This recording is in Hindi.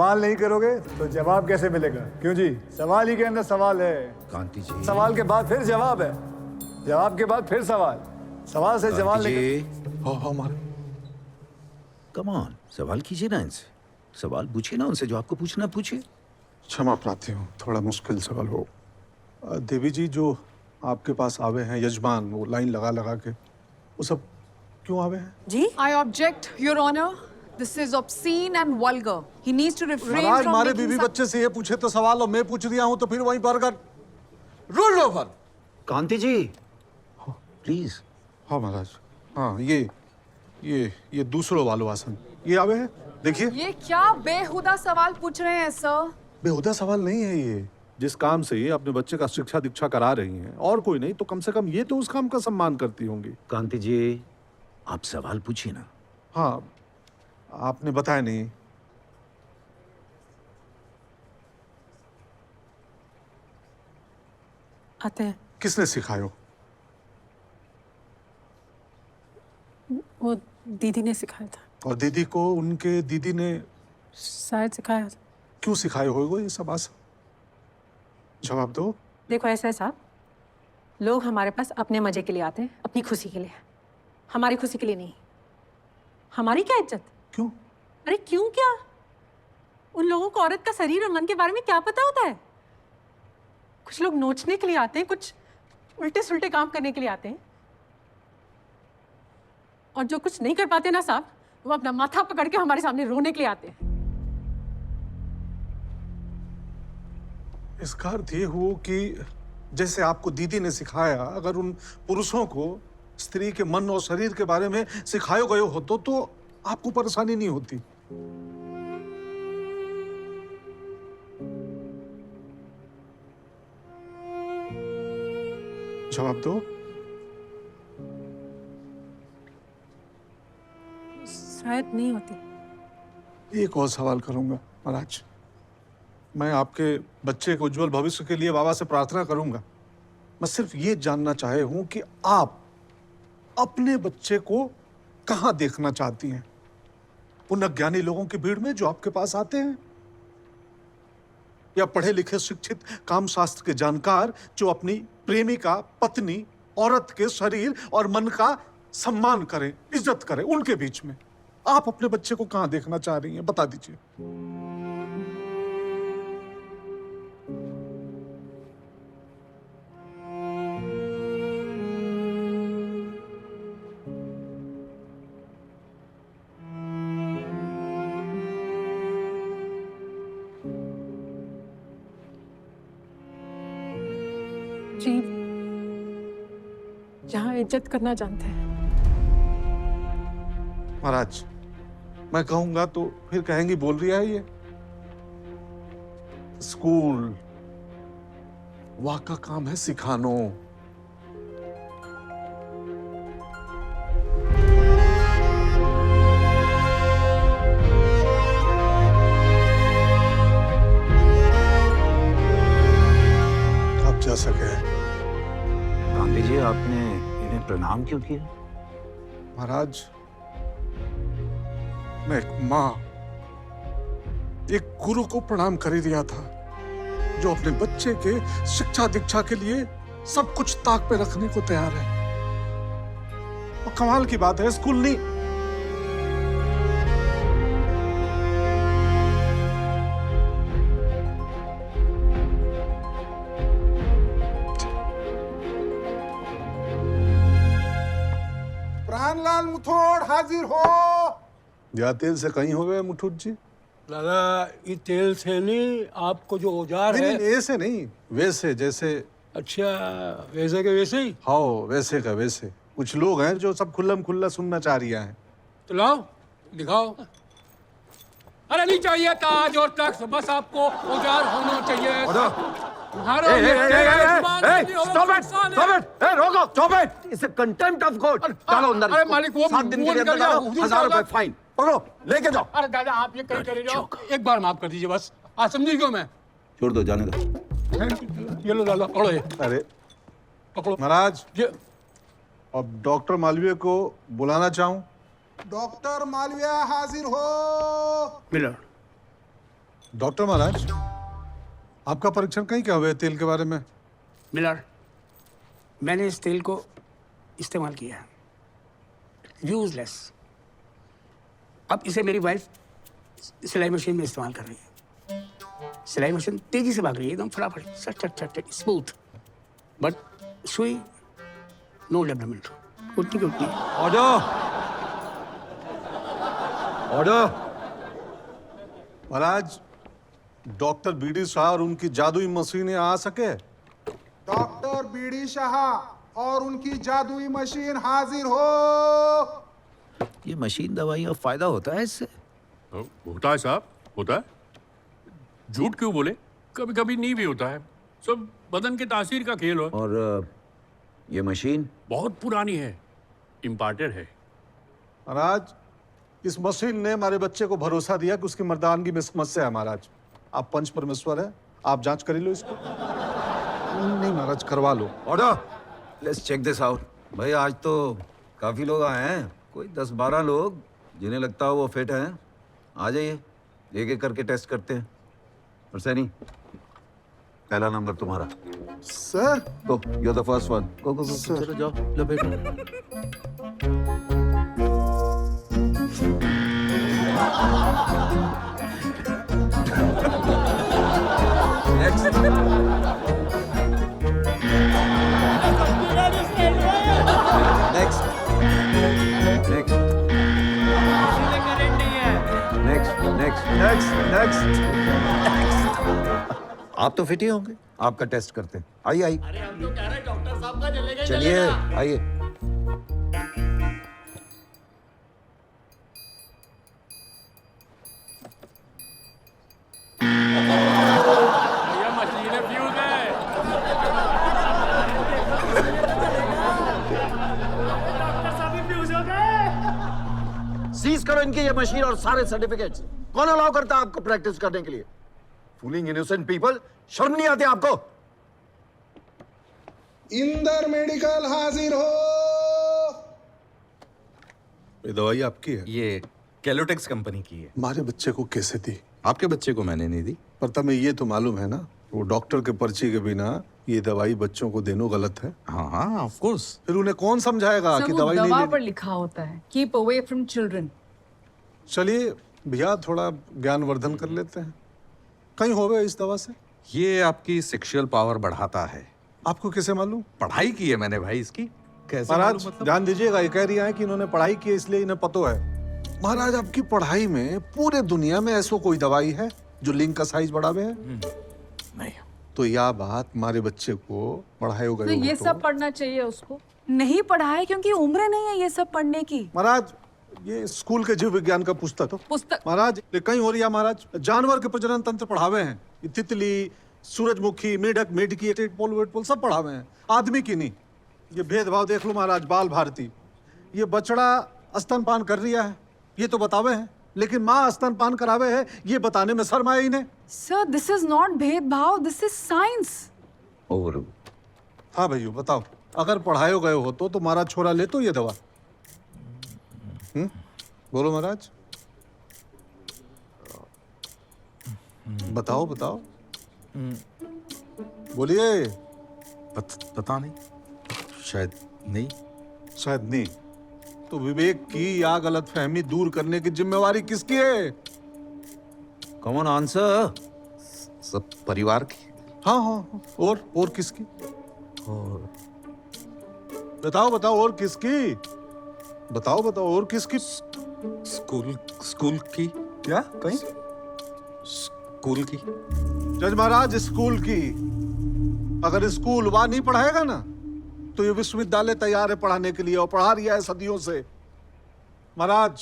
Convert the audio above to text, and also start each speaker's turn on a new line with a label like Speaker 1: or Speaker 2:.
Speaker 1: सवाल नहीं करोगे तो जवाब कैसे मिलेगा? क्यों जी? सवाल ही के अंदर सवाल है।
Speaker 2: कांति जी,
Speaker 1: सवाल के बाद फिर जवाब है, जवाब के बाद फिर सवाल, सवाल से जवाब
Speaker 2: जी,
Speaker 3: हमारे
Speaker 2: कम ऑन, सवाल कीजिए ना इनसे, सवाल पूछिए ना उनसे, जो आपको पूछना पूछिए।
Speaker 3: क्षमा प्रार्थी हूँ, थोड़ा मुश्किल सवाल हो। देवी जी, जो आपके पास आवे हैं यजमान, वो लाइन लगा लगा के, वो सब क्यों आवे हैं?
Speaker 4: जी
Speaker 5: I object, Your Honor. This is obscene and vulgar. He needs to refrain
Speaker 3: Maharaj,
Speaker 5: from
Speaker 3: हमारे
Speaker 5: making
Speaker 3: बीवी
Speaker 5: such...
Speaker 3: बच्चे से ये पूछे तो सवाल और मैं पूछ दिया हूँ तो फिर वहीं पर अगर rule over.
Speaker 2: Kanti ji, please.
Speaker 3: हाँ महाराज, हाँ ये दूसरों वालो आसन, ये आवे हैं, देखिए।
Speaker 5: ये क्या बेहुदा सवाल पूछ रहे हैं सर?
Speaker 3: बेहुदा सवाल नहीं है ये। जिस काम से ये अपने बच्चे का शिक्षा दीक्षा करा रही हैं, और कोई नहीं तो कम से कम ये तो उस काम का सम्मान करती होंगी।
Speaker 2: कांति जी, आप सवाल पूछिए ना।
Speaker 3: हाँ, आपने बताया नहीं।
Speaker 4: आते हैं।
Speaker 3: किसने सिखायो?
Speaker 4: वो दीदी ने सिखाया था।
Speaker 3: और दीदी को उनके दीदी ने
Speaker 4: शायद सिखाया था।
Speaker 3: क्यों सिखाए होगा ये सब आसन? जवाब दो।
Speaker 4: देखो ऐसा है साहब, लोग हमारे पास अपने मजे के लिए आते हैं, अपनी खुशी के लिए, हमारी खुशी के लिए नहीं। हमारी क्या इज्जत?
Speaker 3: क्यों?
Speaker 4: अरे क्यों क्या? उन लोगों को औरत का शरीर और मन के बारे में क्या पता होता है? कुछ लोग नोचने के लिए आते हैं, कुछ उल्टे सुल्टे काम करने के लिए आते हैं, और जो कुछ नहीं कर पाते ना साहब, वो अपना माथा पकड़ के हमारे सामने रोने के लिए आते हैं।
Speaker 3: इसका अर्थ ये हो कि जैसे आपको दीदी ने सिखाया, अगर उन पुरुषों को स्त्री के मन और शरीर के बारे में सिखाए गए होते तो आपको परेशानी नहीं होती। जवाब दो।
Speaker 4: शायद नहीं होती।
Speaker 3: एक और सवाल करूंगा महाराज। मैं आपके बच्चे के उज्जवल भविष्य के लिए बाबा से प्रार्थना करूंगा। मैं सिर्फ ये जानना चाहे हूं कि आप अपने बच्चे को कहां देखना चाहती हैं? उन अज्ञानी लोगों की भीड़ में जो आपके पास आते हैं, या पढ़े लिखे शिक्षित काम शास्त्र के जानकार जो अपनी प्रेमिका, पत्नी, औरत के शरीर और मन का सम्मान करें, इज्जत करें, उनके बीच में आप अपने बच्चे को कहां देखना चाह रही हैं? बता दीजिए।
Speaker 4: जी, जहाँ इज्जत करना जानते हैं।
Speaker 3: महाराज, मैं कहूंगा तो फिर कहेंगी बोल रही है ये। स्कूल वहां का काम है सिखानो। आप जा सके।
Speaker 2: कांति जी, आपने इन्हें प्रणाम क्यों किया?
Speaker 3: महाराज, मैं एक माँ, एक गुरु को प्रणाम कर ही दिया था, जो अपने बच्चे के शिक्षा दीक्षा के लिए सब कुछ ताक पे रखने को तैयार है। और कमाल की बात है, स्कूल नहीं,
Speaker 6: प्राणलाल मुथोड़ हाजिर हो।
Speaker 3: या तेल से कहीं हो गए मुठुट जी?
Speaker 6: दादा, ये तेल से नहीं, आपको जो औजार
Speaker 3: नहीं,
Speaker 6: है।
Speaker 3: नहीं, ऐसे नहीं, वैसे जैसे।
Speaker 6: अच्छा, वैसे के वैसे ही।
Speaker 3: हाँ, वैसे का वैसे। कुछ लोग हैं जो सब खुल्लम खुल्ला सुनना चाह रही हैं।
Speaker 6: तो लाओ, दिखाओ। अरे नहीं चाहिए ताज और तख्त, बस आपको औजार होना चाहिए। तुम्हारा ये तेल इस्तेमाल नहीं होगा।
Speaker 7: रोको, stop it! It's a contempt of court. डालो अंदर।
Speaker 6: अरे मालिक, वो
Speaker 7: 7 दिन के लिए अंदर डालो, 1000 रुपए फाइन। पकड़ो, लेके जाओ।
Speaker 6: अरे दादा, आप ये कहीं चले जाओ, एक बार माफ कर दीजिए बस। आज समझी क्यों मैं?
Speaker 2: छोड़ दो, जाने दो।
Speaker 6: ये लो दादा, पकड़ो ये।
Speaker 3: अरे
Speaker 6: पकड़ो
Speaker 3: महाराज,
Speaker 6: ये।
Speaker 3: अब डॉक्टर मालवीय को बुलाना चाहूं।
Speaker 6: डॉक्टर मालविया हाजिर हो।
Speaker 7: मिलर,
Speaker 3: डॉक्टर महाराज, आपका परीक्षण कहीं क्या हुआ है तेल के बारे में?
Speaker 6: मिलर, मैंने इस तेल को इस्तेमाल किया है, यूजलेस। अब इसे मेरी वाइफ सिलाई मशीन में इस्तेमाल कर रही है। सिलाई मशीन तेजी से भाग रही है, एकदम फटाफट, सट सट सट, स्मूथ। बट सुई नो डेवलपमेंट, उतनी की उतनी।
Speaker 7: Order, order.
Speaker 3: महाराज, डॉक्टर बीडी शाह और उनकी जादुई मशीनें आ सके?
Speaker 8: डॉक्टर बीडी शाह और उनकी जादुई मशीन हाजिर हो।
Speaker 2: ये मशीन दवाई का फायदा होता है इससे?
Speaker 9: होता है साहब, होता है। झूठ क्यों बोले? कभी कभी नहीं भी होता है। सब बदन के तासीर का खेल हो।
Speaker 2: और ये मशीन
Speaker 9: बहुत पुरानी है, इम्पोर्टेड है।
Speaker 3: महाराज, इस मशीन ने हमारे बच्चे को भरोसा दिया कि उसकी मर्दानगी में समस्या है। महाराज, आप पंच परमेश्वर है, आप जांच कर ही लो इसको। नहीं महाराज, करवा लो।
Speaker 7: Order.
Speaker 2: Let's check this out. भाई आज तो काफी लोग आए हैं, कोई 10-12 लोग जिन्हें लगता हो वो फिट हैं। आ जाइए, एक एक करके टेस्ट करते हैं। और सैनी, पहला नंबर तुम्हारा।
Speaker 8: Sir,
Speaker 2: go, you are the first one. Go go go, चलो जाओ, लो बैठो। Next next next next next next. आप तो फिट ही होंगे, आपका टेस्ट करते हैं। आइए आइए, चलिए आइए।
Speaker 9: भैया मशीनें फ्यूज है।
Speaker 7: सीज करो इनकी ये मशीन और सारे सर्टिफिकेट्स। कौन अलाउ करता है आपको प्रैक्टिस करने के लिए? Fooling innocent people. शर्म नहीं आती आपको?
Speaker 8: इंदर मेडिकल हाजिर हो।
Speaker 3: ये दवाई आपकी है?
Speaker 10: ये कैलोटेक्स कंपनी की है।
Speaker 3: हमारे बच्चे को कैसे दी?
Speaker 10: आपके बच्चे को मैंने नहीं दी।
Speaker 3: पर तुम्हें ये तो मालूम है ना, वो डॉक्टर के पर्ची के बिना ये दवाई बच्चों को देना गलत है।
Speaker 10: हाँ हाँ, ऑफ कोर्स।
Speaker 3: फिर उन्हें कौन समझाएगा
Speaker 5: सर,
Speaker 3: कि
Speaker 5: वो
Speaker 3: दवाई नहीं
Speaker 5: दवा
Speaker 3: लेनी?
Speaker 5: पर लिखा होता है, कीप अवे फ्रॉम चिल्ड्रन।
Speaker 3: चलिए भैया, थोड़ा ज्ञानवर्धन कर लेते हैं। कहीं हो गए इस दवा से?
Speaker 10: ये आपकी सेक्सुअल पावर बढ़ाता है।
Speaker 3: आपको कैसे मालूम?
Speaker 10: पढ़ाई की है मैंने भाई इसकी। कैसे
Speaker 3: महाराज
Speaker 10: मालूम मतलब?
Speaker 3: ध्यान दीजिएगा, ये कह रही है कि इन्होंने पढ़ाई की है इसलिए इन्हें पता है। महाराज, आपकी पढ़ाई में पूरे दुनिया में ऐसा कोई दवाई है जो लिंग का साइज बढ़ावे है?
Speaker 10: नहीं।
Speaker 3: तो यह बात हमारे बच्चे को पढ़ाए हो
Speaker 5: तो
Speaker 3: गए
Speaker 5: ये सब पढ़ना चाहिए उसको। नहीं पढ़ाए क्योंकि उम्र नहीं है ये सब पढ़ने की।
Speaker 3: महाराज, ये स्कूल के जीव विज्ञान का पुस्तक हो।
Speaker 5: पुस्तक
Speaker 3: महाराज, ये कहीं हो रही है महाराज, जानवर के प्रजनन तंत्र पढ़ावे हैं। ये तितली, सूरजमुखी, मेढक, मेढकी, टेटपोल वेटपोल सब पढ़ावे हैं, आदमी की नहीं। ये भेदभाव देख लो महाराज। बाल भारती, ये बछड़ा स्तनपान कर रही है ये तो बतावे हैं, लेकिन माँ स्तनपान करावे है ये बताने में शर्म आया इन्हें।
Speaker 5: सर, दिस इज नॉट भेदभाव, दिस इज साइंस।
Speaker 2: और
Speaker 3: हाँ भैया बताओ, अगर पढ़ाए गए हो तो तुम्हारा छोरा ले तो ये दवा। बोलो महाराज, बताओ बताओ, बोलिए।
Speaker 10: पता नहीं, शायद नहीं।
Speaker 3: शायद नहीं। तो विवेक की या गलतफहमी दूर करने की जिम्मेवारी किसकी है?
Speaker 2: Common answer.
Speaker 10: सब परिवार की।
Speaker 3: हाँ हाँ हाँ। और किसकी?
Speaker 10: और
Speaker 3: बताओ बताओ, और किसकी? बताओ बताओ, और किसकी?
Speaker 10: स्कूल की।
Speaker 3: क्या? कहीं?
Speaker 10: स्कूल की।
Speaker 3: जज महाराज, स्कूल की। अगर स्कूल वहां नहीं पढ़ाएगा ना तो ये विश्वविद्यालय तैयार है पढ़ाने के लिए और पढ़ा रही है सदियों से। महाराज,